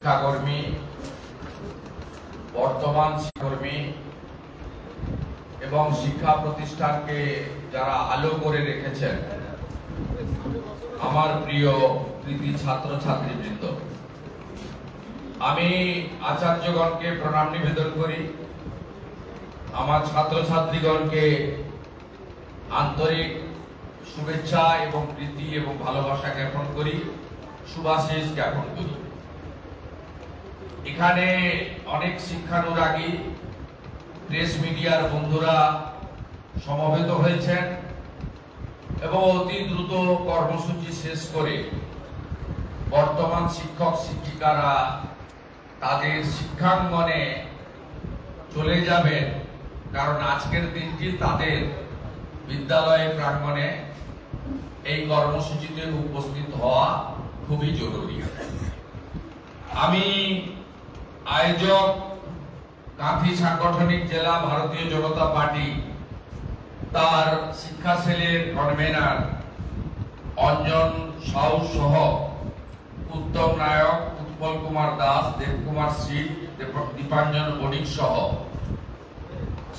শিক্ষাকর্মী, বর্তমান শিক্ষাকর্মী এবং শিক্ষা প্রতিষ্ঠানকে যারা আলো করে রেখেছেন, আমার প্রিয় কৃতি ছাত্রছাত্রীবৃন্দ, আমি আচার্যগণকে প্রণাম নিবেদন করি। আমার ছাত্রছাত্রীগণকে আন্তরিক শুভেচ্ছা এবং প্রীতি এবং ভালোবাসা জ্ঞাপন করি, শুভাশিস জ্ঞাপন করি। এখানে অনেক শিক্ষানুরাগী প্রেস মিডিয়ার বন্ধুরা সমবেত হয়েছেন এবং অতি দ্রুত কর্মসূচি শেষ করে বর্তমান শিক্ষক শিক্ষিকারা তাদের শিক্ষাঙ্গনে চলে যাবেন, কারণ আজকের দিনটি তাদের বিদ্যালয় প্রাঙ্গণে এই কর্মসূচিতে উপস্থিত হওয়া খুবই জরুরি। আমি আয়োজক কাঁথি সাংগঠনিক জেলা ভারতীয় জনতা পার্টি তার শিক্ষা সেলের কনভেনার অঞ্জন সাউ সহ উত্তম নায়ক, উৎপল কুমার দাস, দেবকুমার সিট, দীপাঞ্জন বণিক সহ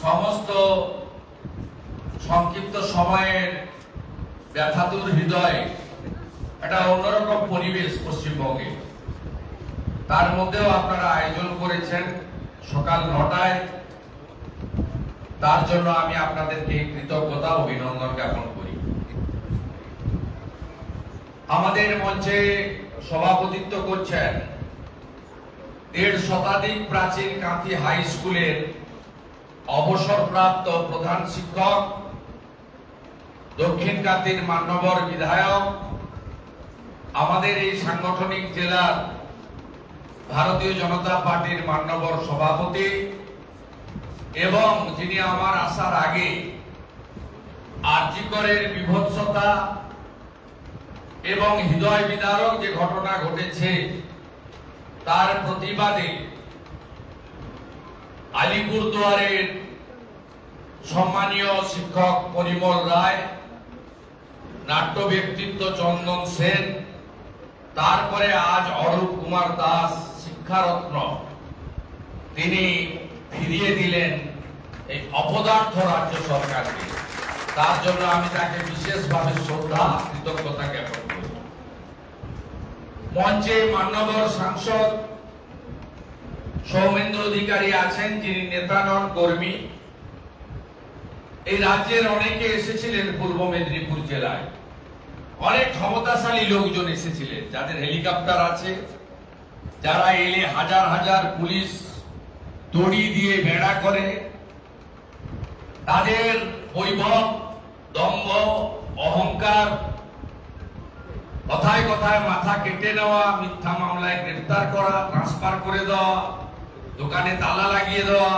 সমস্ত সংক্ষিপ্ত সময়ের ব্যথাতুর হৃদয়ে একটা অন্যরকম পরিবেশ পশ্চিমবঙ্গে, তার মধ্যেও আপনারা আয়োজন করেছেন সকাল 9টায়। তার জন্য আমি আপনাদেরকে কৃতজ্ঞতা অভিনন্দন জ্ঞাপন করি। আমাদের মঞ্চে সভাপতিত্ব করছেন 1.5 শতাধিক প্রাচীন কাঁথি হাই স্কুলের অবসরপ্রাপ্ত প্রধান শিক্ষক, দক্ষিণ কাঁথির মান্যবর বিধায়ক, আমাদের এই সাংগঠনিক জেলার ভারতীয় জনতা পার্টির মান্যবর সভাপতি এবং যিনি আমার আসার আগে আরজি করের বিভৎসতা এবং হৃদয় বিদারক যে ঘটনা ঘটেছে তার প্রতিবাদে আলিপুরদুয়ারের সম্মানীয় শিক্ষক পরিমল রায়, নাট্য ব্যক্তিত্ব চন্দন সেন, তারপরে আজ অরূপ কুমার দাস শিক্ষারত্ন, তিনি ফিরিয়ে দিলেন এই অপদার্থ রাজ্য সরকারকে। তার জন্য আমি তাকে বিশেষভাবে শ্রদ্ধা কৃতজ্ঞতা জ্ঞাপন করি। মঞ্চে মান্যবর সাংসদ সৌমেন্দ্র অধিকারী আছেন, যিনি নেতা নন, কর্মী। এই রাজ্যের অনেকে এসেছিলেন পূর্ব মেদিনীপুর জেলায়, অনেক ক্ষমতাশালী লোকজন এসেছিলেন, যাদের হেলিকপ্টার আছে, যারা এলে হাজার হাজার পুলিশ দড়ি দিয়ে বেড়া করে। তাদের বৈভব, দম্ভ, অহংকার, কথায় কথায় মাথা কেটে নেওয়া, মিথ্যা মামলায় গ্রেফতার করা, ট্রান্সফার করে দেওয়া, দোকানে তালা লাগিয়ে দেওয়া,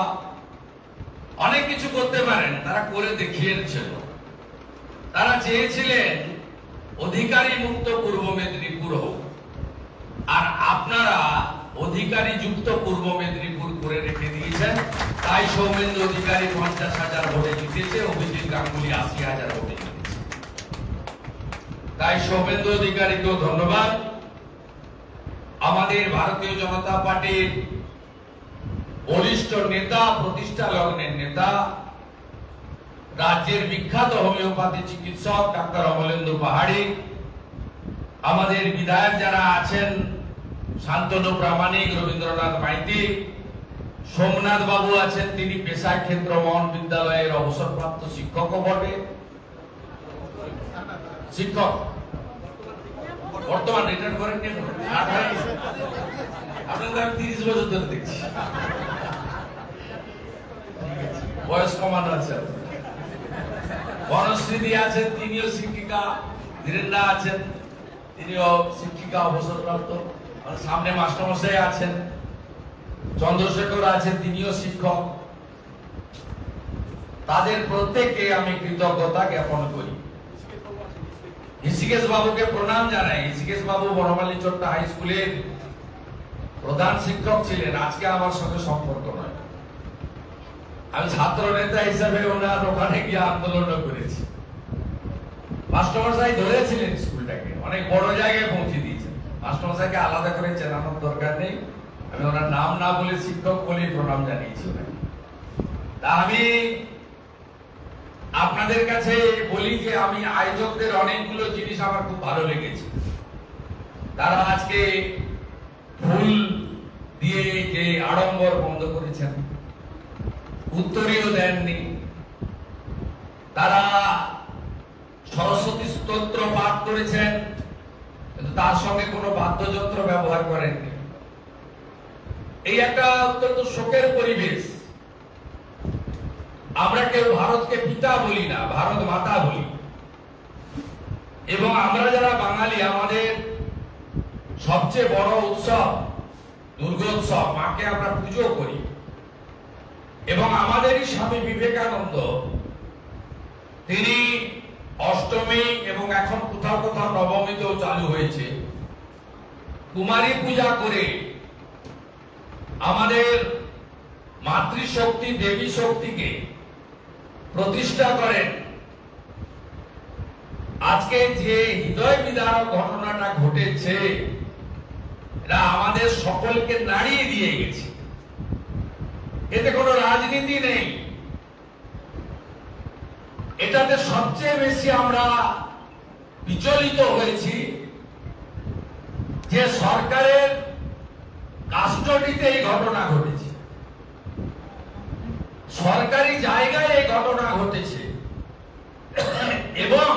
অনেক কিছু করতে পারেন, তারা করে দেখিয়েছিল। তারা চেয়েছিলেন অধিকারী মুক্ত পূর্ব মেদিনীপুর হোক, আর আপনারা অধিকারী যুক্ত পূর্ব মেদিনীপুর করে রেখে দিয়েছেন। তাই সৌমেন্দ্র অধিকারী 50,000 ভোটে জিতেছে, অভিজিৎ গাঙ্গুলি 80,000 ভোটে জিতেছে। তাই সৌমেন্দ্র অধিকারীকেও ধন্যবাদ। আমাদের ভারতীয় জনতা পার্টির বরিষ্ঠ নেতা, প্রতিষ্ঠা লগ্নের নেতা, রাজ্যের বিখ্যাত হোমিওপ্যাথি চিকিৎসক ডাক্তার অমলেন্দু পাহাড়ি, আমাদের বিধায়ক যারা আছেন শান্তনু প্রামাণিক, রবীন্দ্রনাথ মাইতি, সোমনাথ বাবু আছেন, তিনি পেশায় ক্ষেত্র মহন বিদ্যালয়ের অবসরপ্রাপ্ত শিক্ষকও বটে, শিক্ষক বর্তমান রিটায়ার করেন। আপনাদের আমি 30 বছর ধরে দেখছি, বয়স কমানো আছে। বনশ্রীদি আছেন, তিনিও শিক্ষিকা, ধীরেন্দ্রা আছেন, তিনিও শিক্ষিকা অবসরপ্রাপ্ত, সামনে মাস্টারমশাই আছেন, চন্দ্রশেখর আছেন, তিনিও শিক্ষক। তাদের প্রত্যেককে আমি কৃতজ্ঞতা জ্ঞাপন করি। ঋষিকেশ বাবুকে প্রণাম জানাই। ঋষিকেশ বাবু বনমালী চট্টা হাই স্কুলের প্রধান শিক্ষক ছিলেন, আজকে আমার সঙ্গে সম্পর্ক নয়। আমি ছাত্র নেতা হিসাবে ওনার ওখানে গিয়ে আন্দোলন করেছি। মাস্টারমশাই ধরেছিলেন স্কুলটাকে, অনেক বড় জায়গায় পৌঁছে দিয়েছেন। মাস্টারমশাইকে আলাদা করে চেনানোর দরকার নেই, আমি ওনার নাম না বলে শিক্ষক বলেই প্রণাম জানিয়েছি ওনাকে। তা আমি আপনাদের কাছে বলি যে আমি আয়োজকদের অনেকগুলো জিনিস আমার খুব ভালো লেগেছে। তারা আজকে ফুল দিয়ে যে আড়ম্বর বন্ধ করেছেন, উত্তরীয় দেননি, তারা সরস্বতী স্তোত্র পাঠ করেছেন কিন্তু তার সঙ্গে কোনো বাদ্যযন্ত্র ব্যবহার করেননি। এই একটা অত্যন্ত শোকের পরিবেশ। আমরা কেউ ভারতকে পিতা বলি না, ভারত মাতা বলি। এবং আমরা যারা বাঙালি, আমাদের সবচেয়ে বড় উৎসব দুর্গোৎসব, মাকে আমরা পুজো করি। এবং আমাদেরই স্বামী বিবেকানন্দ, তিনি অষ্টমী এবং এখন কোথাও কোথাও নবমীতেও চালু হয়েছে, কুমারী পূজা করে আমাদের মাতৃশক্তি দেবী শক্তিকে প্রতিষ্ঠা করেন। আজকে যে হৃদয় বিদারক ঘটনাটা ঘটেছে, এটা আমাদের সকলকে নাড়িয়ে দিয়ে গেছে। এতে কোনো রাজনীতি নেই। এটাতে সবচেয়ে বেশি আমরা বিচলিত হয়েছি যে সরকারের কাস্টডিতে এই ঘটনা ঘটেছে, সরকারি জায়গায় এই ঘটনা ঘটেছে এবং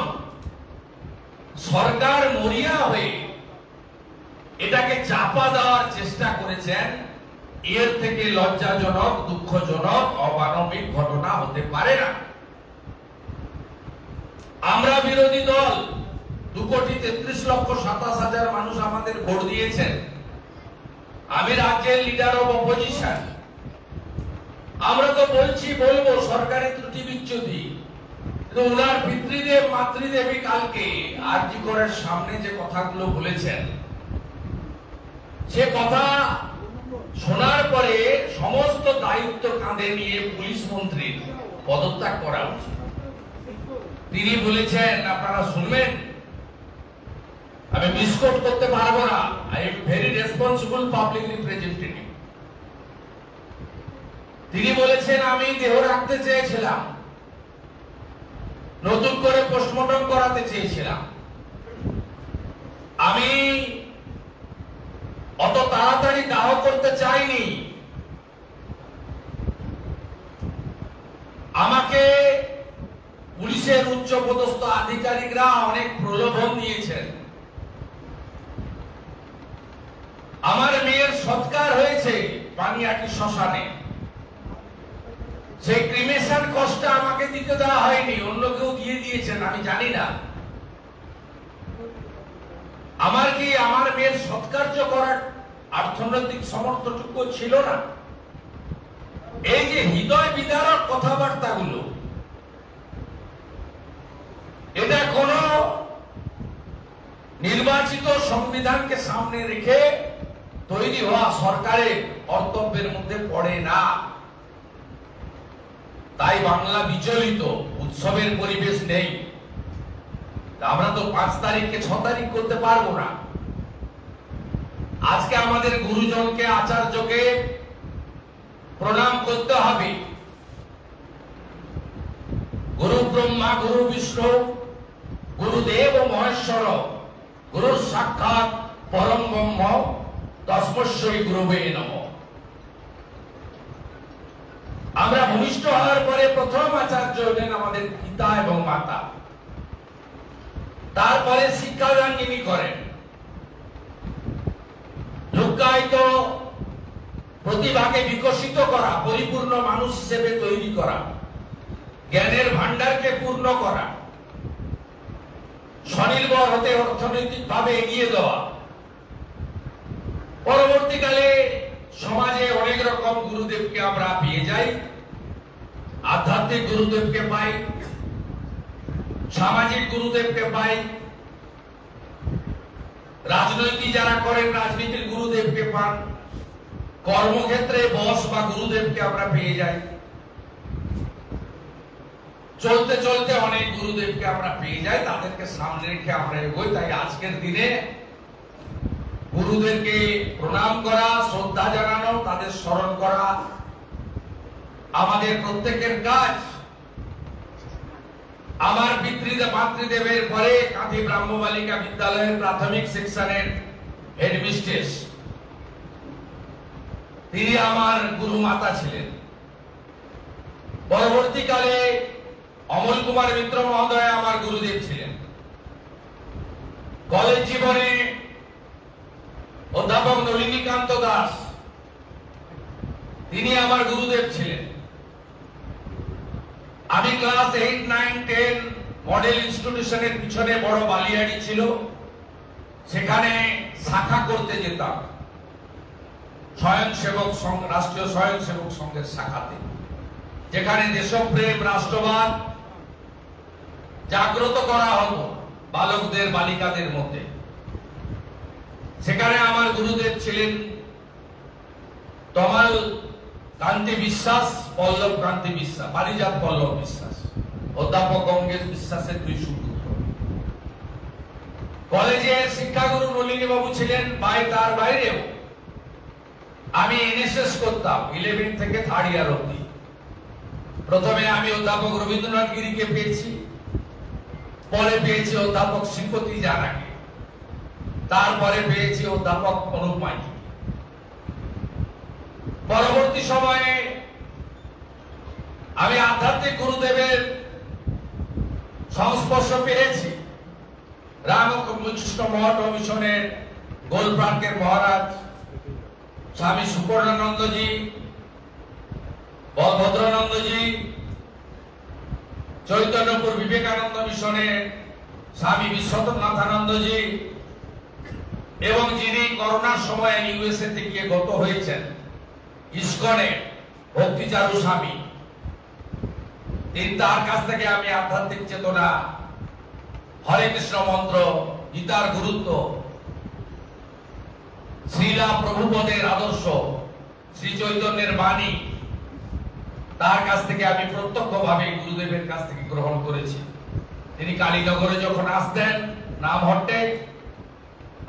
সরকার মরিয়া হয়ে এটাকে চাপা দেওয়ার চেষ্টা করেছেন। এর থেকে লজ্জাজনক, দুঃখজনক, অমানবিক ঘটনা হতে পারে না। আমরা বিরোধী দল, 2,33,27,000 মানুষ আমাদের ভোট দিয়েছেন। আমি রাজ্যের লিডার অব অপোজিশন। আমরা তো বলবো সরকারের ত্রুটি বিচ্যুতি, কিন্তু উনার পিতৃদেব মাতৃদেবী কালকে আরজি করের সামনে যে কথাগুলো বলেছেন, সে কথা শোনার পরে সমস্ত দায়িত্ব কাঁধে নিয়ে পুলিশ মন্ত্রীর পদত্যাগ করা উচিত। তিনি বলেছেন, আপনারা শুনবেন, আমি মিসকোট করতে পারবো না, I am very responsible public representative. তিনি বলেছেন, আমি দেহ রাখতে চেয়েছিলাম, নতুন করে পোস্টমর্টম করাতে চেয়েছিলাম, আমি অত তাড়াতাড়ি দাহ করতে চাইনি, আমাকে পুলিশের উচ্চপদস্থ আধিকারিকরা অনেক প্রলোভন দিয়েছেন, আমার মেয়ের সৎকার হয়েছে পানিয়াটি শ্মশানে, সেই ক্রিমেশন কষ্ট আমাকে দিতে দেওয়া হয়নি, অন্য কেউ দিয়ে দিয়েছেন, আমি জানি না। আমার কি আমার মেয়ের সৎকার্য করার অর্থনৈতিক সমর্থটুকু ছিল না? এই যে হৃদয় বিদারক কথাবার্তাগুলো, এটা কোন নির্বাচিত সংবিধানকে সামনে রেখে তৈরি হওয়া সরকারের কর্তব্যের মধ্যে পড়ে না। তাই বাংলা বিচলিত, উৎসবের পরিবেশ নেই। আমরা তো 5 তারিখকে 6 তারিখ করতে পারবো না। আজকে আমাদের গুরুজনকে, আচার্যকে প্রণাম করতে হবে। গুরু ব্রহ্মা, গুরু বিষ্ণু, গুরুদেব মহেশ্বর, গুরু সাক্ষাৎ পরম ব্রহ্ম, তস্মৈ গুরুবে নমঃ। আমরা ভূমিষ্ঠ হওয়ার পরে প্রথম আচার্য হলেন আমাদের পিতা এবং মাতা, তারপরে শিক্ষাদান যিনি করেন, লুক্কায়িত প্রতিভাকে বিকশিত করা, পরিপূর্ণ মানুষ হিসেবে তৈরি করা, জ্ঞানের ভান্ডারকে পূর্ণ করা, স্বনির্ভর হতে অর্থনৈতিকভাবে এগিয়ে দেওয়া। পরবর্তীকালে সমাজে অনেক রকম গুরুদেবকে আমরা পেয়ে যাই, আধ্যাত্মিক গুরুদেবকে পাই, সামাজিক গুরুদেবকে পাই, রাজনৈতিক যারা করেন রাজনীতির গুরুদেবকে পান, কর্মক্ষেত্রে বস বা গুরুদেবকে আমরা পেয়ে যাই। চলতে চলতে অনেক গুরুদেবকে আমরা পেয়ে যাই, তাদেরকে সামনে রেখে আমরা এগোই। তাই আজকের দিনে গুরুদেরকে প্রণাম করা, শ্রদ্ধা জানানো, তাদের স্মরণ করা আমাদের প্রত্যেকের কাজ। আমার মাতৃদেবের পরে কাঁথি ব্রাহ্ম বালিকা বিদ্যালয়ের প্রাথমিক সেকশনের হেডমিস্ট্রেস, তিনি আমার গুরু মাতা ছিলেন। পরবর্তীকালে অমল কুমার মিত্র মহোদয় আমার গুরুদেব ছিলেন। কলেজ জীবনে অধ্যাপক নলিনীকান্ত দাস, তিনি আমার গুরুদেব ছিলেন। আমি ক্লাস 8, 9, 10 মডেল ইনস্টিটিউশনের পিছনে বড় বালিয়াড়ি ছিল, সেখানে শাখা করতে যেতাম স্বয়ংসেবক সংঘ, রাষ্ট্রীয় স্বয়ংসেবক সংঘের শাখাতে, যেখানে দেশপ্রেম, রাষ্ট্রবাদ জাগ্রত করা হতো বালকদের বালিকাদের মধ্যে। সেখানে আমার গুরুদেব ছিলেন তমাল কান্তি বিশ্বাস, পল্লব কান্তি বিশ্বাস, পারিজাত পল্লব বিশ্বাস, অধ্যাপক গঙ্গেশ বিশ্বাসের দুই সুপুত্র। কলেজে শিক্ষাগুরু নলিনী বাবু ছিলেন, তার বাইরেও আমি এনএসএস করতাম 11 থেকে 3rd ইয়ার অবধি। প্রথমে আমি অধ্যাপক রবীন্দ্রনাথ গিরিকে পেয়েছি, পরে পেয়েছি অধ্যাপক শ্রীপতি জানাকে, তারপরে পেয়েছি অধ্যাপক অনুপ মাইতি। পরবর্তী সময়ে আমি আধ্যাত্মিক গুরুদেবের সংস্পর্শ পেয়েছি। রামকৃষ্ণ মঠ মিশনের গোলপ্রান্তের মহারাজ স্বামী সুপর্ণানন্দজি, বলভদ্রানন্দজি, চৈতন্যপুর বিবেকানন্দ মিশনের স্বামী বিশ্বনাথানন্দজি, এবং যিনি করোনার সময় ইউএসএ তে গিয়ে গত হয়েছেন ইসকনের ভক্তিচারু স্বামী, তিনি, তার কাছ থেকে আমি আধ্যাত্মিক চেতনা, হরে কৃষ্ণ মন্ত্র, গীতার গুরুত্ব, শ্রীলা প্রভুপদের আদর্শ, শ্রী চৈতন্যের বাণী, তার কাছ থেকে আমি প্রত্যক্ষভাবে গুরুদেবের কাছ থেকে গ্রহণ করেছি। তিনি কালীনগরে যখন আসতেন নামহট্টে,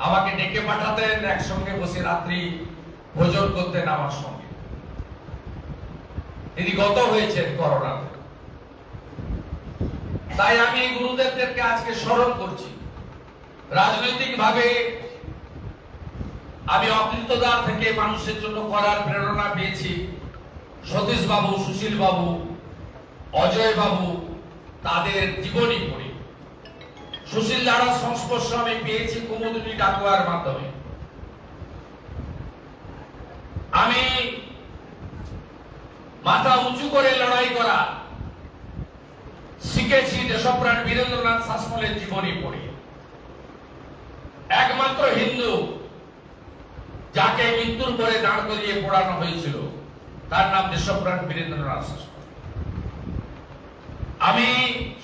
আমাকে ডেকে পাঠাতেন, একসঙ্গে বসে রাত্রি ভোজন করতেন আমার সঙ্গে। তিনি গত হয়েছেন করোনাতে। তাই আমি এই গুরুদেবদেরকে আজকে স্মরণ করছি। রাজনৈতিক ভাবে আমি অকৃতদার থেকে মানুষের জন্য করার প্রেরণা পেয়েছি সতীশ বাবু, সুশীল বাবু, অজয় বাবু, তাদের জীবনী পড়ে। সুশীল দাঁড়ার সংস্পর্শ আমি পেয়েছি কুমুদিনী ডাকুয়ার মাধ্যমে। আমি মাথা উঁচু করে লড়াই করা শিখেছি দেশপ্রাণ বীরেন্দ্রনাথ শাসমলের জীবনী পড়ে। একমাত্র হিন্দু যাকে মৃত্যুর পরে দাঁড় করিয়ে পোড়ানো হয়েছিল, তার নাম দেশপ্রাণ বীরেন্দ্রনাথ শাসমল। আমি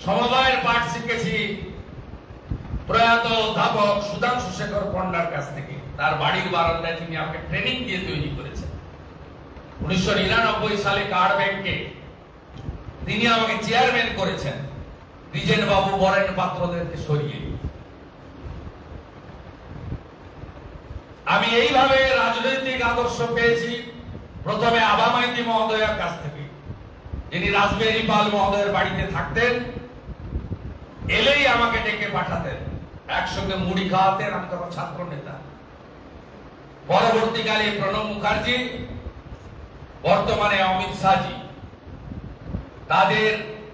সমবায়ের পাঠ শিখেছি প্রয়াত অধ্যাপক সুধাংশু শেখর পণ্ডার কাছ থেকে। তার বাড়ির বারান্দায় তিনি আমাকে ট্রেনিং দিয়ে তৈরি করেছেন। 1999 সালে কার্ড ব্যাংকে তিনি আমাকে চেয়ারম্যান করেছেন, দ্বিজেন বাবু, বরেন পাত্রদেরকে সরিয়ে। আমি এইভাবে রাজনৈতিক আদর্শ পেয়েছি প্রথমে আবা মাইতি মহোদয়ের কাছ থেকে, যিনি রাসবেরি পাল মহোদয়ের বাড়িতে থাকতেন। এলেই আমাকে ডেকে পাঠাতেন, একসঙ্গে মুড়ি খাওয়াতেন, আমি তখন ছাত্র নেতা। পরবর্তীকালে প্রণব মুখার্জি, বর্তমানে অমিত শাহজি, তাদের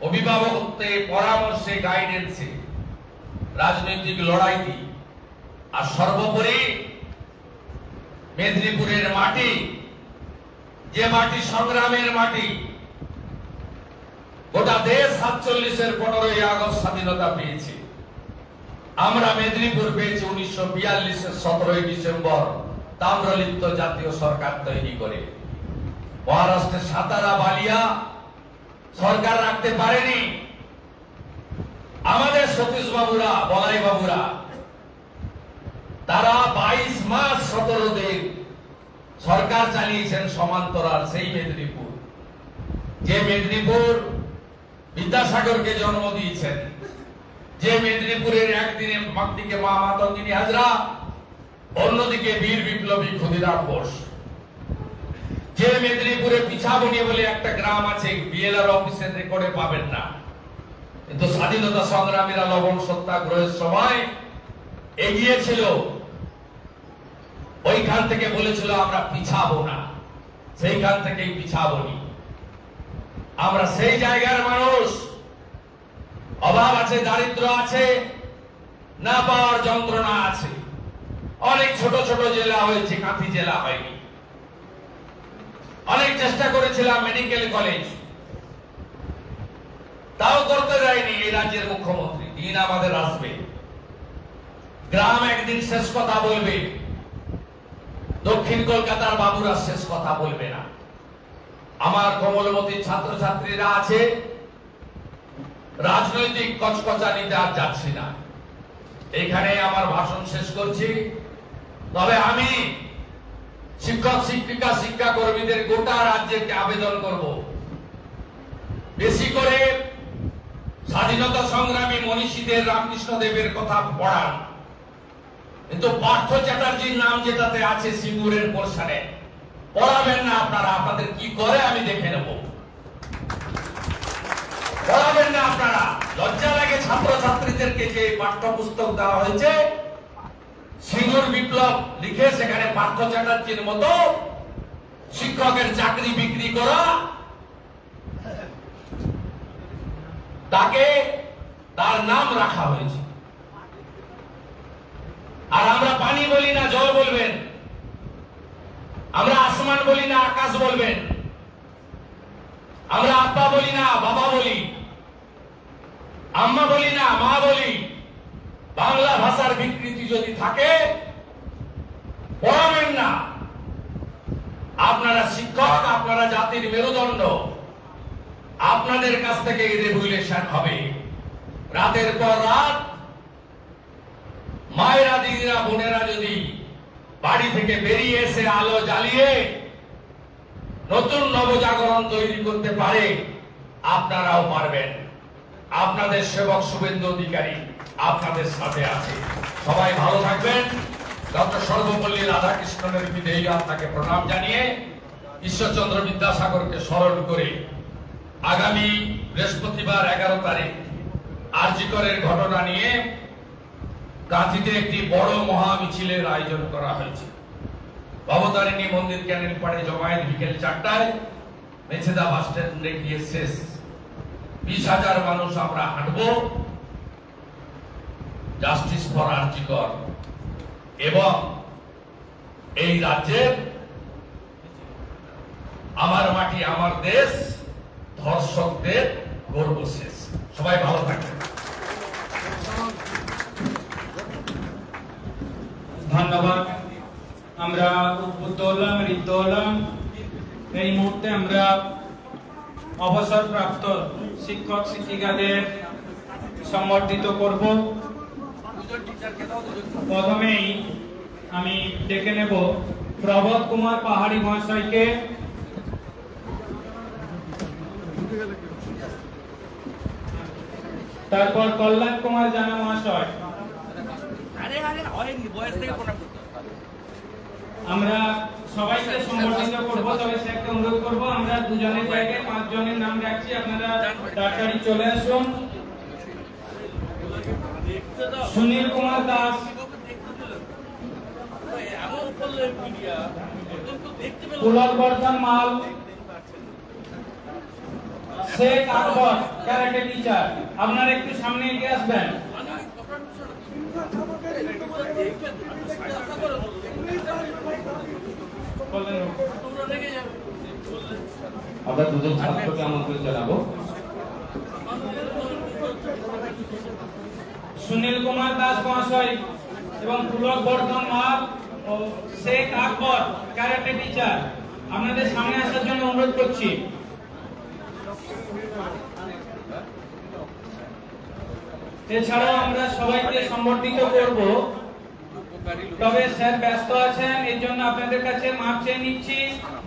অভিভাবকত্বে, পরামর্শে, গাইডেন্সে রাজনৈতিক লড়াইটি, আর সর্বোপরি মেদিনীপুরের মাটি, যে মাটি সংগ্রামের মাটি, গোটা দেশ 47-এর 15ই আগস্ট স্বাধীনতা পেয়েছে। আমরা মেদিনীপুর পেয়েছি 1942-এর 17ই ডিসেম্বর, তাম্রলিপ্ত জাতীয় সরকার তৈরি করে। মহারাষ্ট্রের সাতারা, বালিয়া সরকার রাখতে পারেনি। আমাদের সতীশ বাবুরা, বলাই বাবুরা, তারা 22 মাস 17 দিন সরকার চালিয়েছেন সমান্তরাল। সেই মেদিনীপুর, যে মেদিনীপুর বিদ্যাসাগরকে জন্ম দিয়েছেন, যে মেদিনীপুরের একদিনে মাতৃকে মা মাতঙ্গিনী হাজরা, অন্যদিকে বীর বিপ্লবী ক্ষুদিরাম বোস, যে মেদিনীপুরে পিছাবনি বলে একটা গ্রাম আছে, বিএলআর অফিসের রেকর্ডে পাবেন না, কিন্তু স্বাধীনতা সংগ্রামীরা লবণ সত্যাগ্রহের সময় এগিয়েছিল, ওইখান থেকে বলেছিল আমরা পিছাবো না, সেইখান থেকেই পিছাবনি। আমরা সেই জায়গার মানুষ। অভাব আছে, দারিদ্র আছে, না পাওয়ার যন্ত্রণা আছে। অনেক ছোট ছোট জেলা হয়েছে, কাঁথি জেলা হয়নি। অনেক চেষ্টা করেছিলাম মেডিকেল কলেজ, তাও করতে দেয়নি এই রাজ্যের মুখ্যমন্ত্রী। দিন আমাদের আসবে, গ্রাম একদিন শেষ কথা বলবে, দক্ষিণ কলকাতার বাবুরা শেষ কথা বলবে না। আমার কোমলমতি ছাত্রছাত্রীরা আছে, রাজনৈতিক কচকচানিতে আর যাচ্ছি না, এখানে আমার ভাষণ শেষ করছি। তবে আমি শিক্ষক শিক্ষিকা শিক্ষা কর্মীদের গোটা রাজ্যকে আবেদন করব, বেশি করে স্বাধীনতা সংগ্রামী মনীষীদের, রামকৃষ্ণ দেবের কথা পড়ান, কিন্তু পার্থ চ্যাটার্জির নাম যেটাতে আছে সিঙ্গুরের পোর্শনে পড়াবেন না। আপনারা আপনাদের কি করে আমি দেখে নেব, পড়াবেন না আপনারা। লজ্জা লাগে ছাত্রছাত্রীদেরকে যে পাঠ্যপুস্তক দেওয়া হয়েছে, সিঙ্গুর বিপ্লব লিখে সেখানে পার্থ চ্যাটার্জির মতো শিক্ষকের চাকরি বিক্রি করা, তাকে তার নাম রাখা হয়েছে। আর আমরা পানি বলি না, জল বলবেন। আমরা আসমান বলি না, আকাশ বলবেন। আমরা আব্বা বলি না, বাবা বলি। আম্মা বলি না, মা বলি। বাংলা ভাষার বিকৃতি যদি থাকে পড়াবেন না। আপনারা শিক্ষক, আপনারা জাতির মেরুদণ্ড, আপনাদের কাছ থেকে রেগুলেশন হবে। রাতের পর রাত মায়েরা, দিদিরা, বোনেরা যদি বাড়ি থেকে বেরিয়ে এসে আলো জ্বালিয়ে নতুন নবজাগরণ তৈরি করতে পারে, আপনারাও পারবেন। আপনাদের সেবক শুভেন্দু অধিকারী আপনাদের সাথে আছে। সবাই ভালো থাকবেন। ডক্টর সর্বপল্লী রাধাকৃষ্ণনের বিদেহী আপনাকে প্রণাম জানিয়ে, ঈশ্বরচন্দ্র বিদ্যাসাগরকে স্মরণ করে আগামী বৃহস্পতিবার 11 তারিখ আরজি করের ঘটনা নিয়ে কাঁথিতে একটি বড় মহা মিছিলের আয়োজন করা হয়েছে। ভবতারিণী মন্দির ক্যানেল পাড়ে জমায়েত বিকেল 4টায়, মেছেদা বাস স্ট্যান্ডে গিয়ে শেষ। 20,000 মানুষ আমরা হাঁটব জাস্টিস ফর আরজি কর এবং এই রাজ্যের আমার মাটি আমার দেশ, ধর্ষকদের গর্ব শেষ। সবাই ভালো থাকবেন। ধন্যবাদ। আমরা উদ্বুদ্ধ হলাম, ঋদ্ধ হলাম। এই মুহূর্তে আমরা অবসরপ্রাপ্ত শিক্ষক শিক্ষিকাদের সম্বর্ধিত করব। প্রথমেই আমি ডেকে নেব প্রবোধ কুমার পাহাড়ি মহাশয়কে। তারপর কল্যাণ কুমার জানা মহাশয়। আমরা সবাইকে সম্বোধিত করব, তবে সে একটা অনুরোধ করব, আমরা দুজনের জায়গায় 5 জনের নাম রাখছি, আপনারা তাড়াতাড়ি চলে আসুন। সুনীল কুমার দাস, পুলক বর্ধন মাল, শেখ আকবর ক্যারাটে টিচার। আপনারা একটু সামনে এগিয়ে আসবেন। আমরা দুজন ছাত্রকে আমন্ত্রণ জানাবো। সুনীল কুমার দাস মহাশয় এবং পুলক বর্ধন মাল ও শেখ আকবর ক্যারাটে টিচার, আপনাদের সামনে আসার জন্য অনুরোধ করছি। এছাড়াও আমরা সবাইকে সম্বর্ধিত করব, তবে স্যার ব্যস্ত আছেন, এই জন্য আপনাদের কাছে মাপ চেয়ে নিচ্ছি।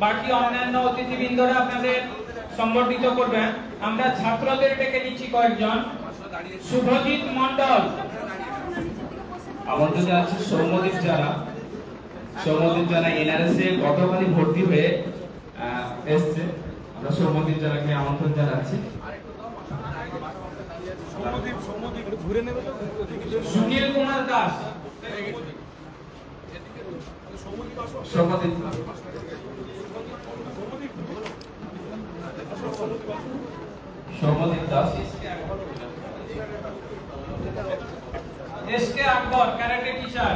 বাকি অন্যান্য অতিথিবৃন্দরা আপনাদের সম্বর্ধিত করবেন। আমরা ছাত্রদের ডেকে নিচ্ছি কয়েকজন। শুভজিৎ মন্ডল, আমন্ত্রণে আছে সৌম্যদীপ জানা, সৌমদীপ জানা এনআরএস এ গতকালই ভর্তি হয়ে এসছে। আমরা সৌমদীপ জানাকে আমন্ত্রণ জানাচ্ছি। সুনীল কুমার দাস, সৌমদীপ দাস, এসকে আকবর ক্যারাটে টিচার,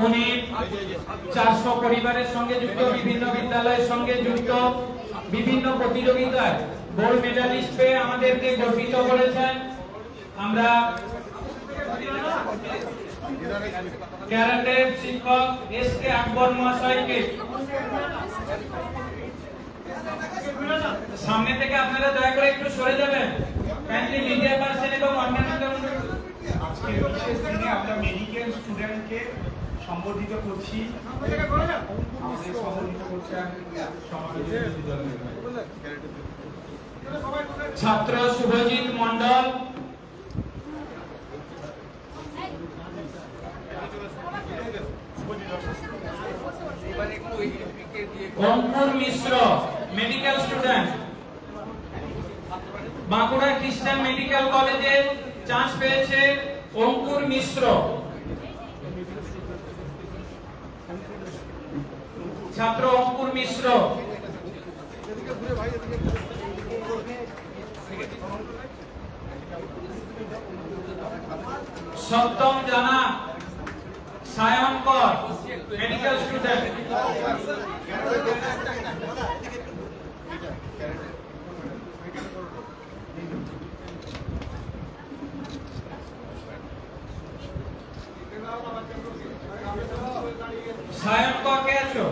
উনি 400 পরিবারের সঙ্গে যুক্ত, বিভিন্ন বিদ্যালয়ের সঙ্গে যুক্ত, বিভিন্ন প্রতিযোগিতায় গোল্ড মেডালিস্ট পেয়ে আমাদেরকে গর্বিত করেছেন। আমরা ক্যারাটে শিক্ষক এসকে আকবর মহাশয়কে সামনে থেকে আপনারা দয়া করে একটু সরে যাবেন। কাইন্ডলি মিডিয়া পার্সন এবং অন্যান্য আজকে বিশেষ দিনে আমরা মেডিকেল স্টুডেন্টকে সম্বর্ধিত করছি। আমাদের সম্বর্ধিত করছেন ছাত্র শুভজিৎ মন্ডল, অঙ্কুর মিশ্র মেডিকেল স্টুডেন্ট, বাঁকুড়া খ্রিস্টান মেডিকেল কলেজে চান্স পেয়েছে অঙ্কুর মিশ্র। ছাত্র অঙ্কুর মিশ্র। সপ্তম জানা সায়নকর মেডিকেল স্টুডেন্ট। সায়নকর কে আছো?